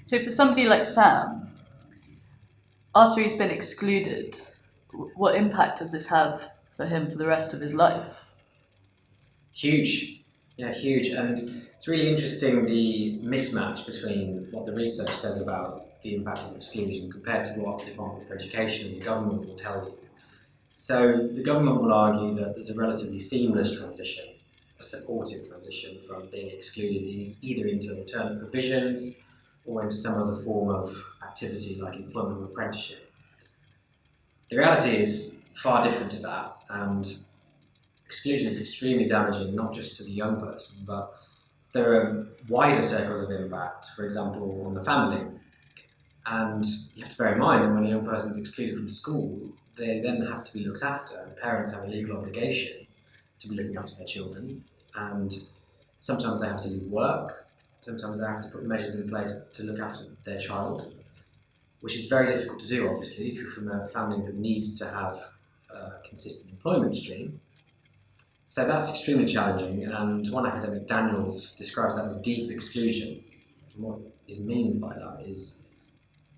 So for somebody like Sam, after he's been excluded, what impact does this have for him for the rest of his life? Huge, yeah, huge. And it's really interesting the mismatch between what the research says about the impact of exclusion compared to what the Department for Education and the government will tell you. So the government will argue that there's a relatively seamless transition, a supportive transition from being excluded either into alternate provisions or into some other form of activity like employment or apprenticeship. The reality is far different to that, and exclusion is extremely damaging, not just to the young person, but there are wider circles of impact, for example, on the family. And you have to bear in mind that when a young person is excluded from school, they then have to be looked after, and parents have a legal obligation to be looking after their children. And sometimes they have to leave work, sometimes they have to put measures in place to look after their child, which is very difficult to do, obviously, if you're from a family that needs to have a consistent employment stream. So that's extremely challenging, and one academic, Daniels, describes that as deep exclusion. And what he means by that is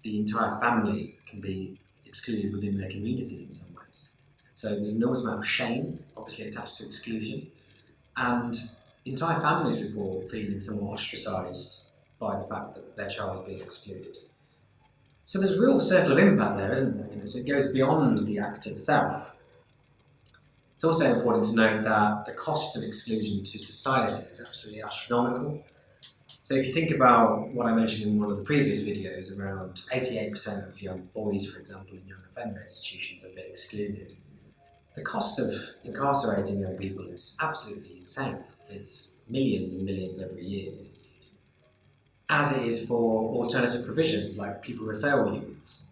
the entire family can be excluded within their community in some ways. So there's an enormous amount of shame, obviously, attached to exclusion, and entire families report feeling somewhat ostracised by the fact that their child is being excluded. So there's a real circle of impact there, isn't there? So it goes beyond the act itself. It's also important to note that the cost of exclusion to society is absolutely astronomical. So if you think about what I mentioned in one of the previous videos, around 88% of young boys, for example, in young offender institutions have been excluded. The cost of incarcerating young people is absolutely insane. It's millions and millions every year, as it is for alternative provisions like pupil referral units.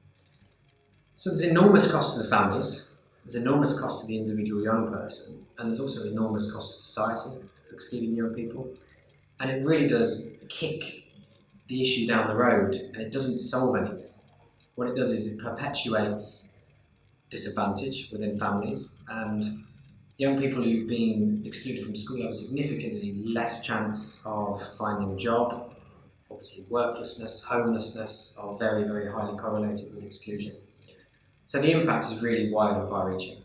So there's enormous costs to the families, there's enormous cost to the individual young person, and there's also enormous cost to society for excluding young people. And it really does kick the issue down the road, and it doesn't solve anything. What it does is it perpetuates disadvantage within families, and young people who've been excluded from school have a significantly less chance of finding a job. Obviously, worklessness, homelessness are very, very highly correlated with exclusion. So the impact is really wide and far-reaching.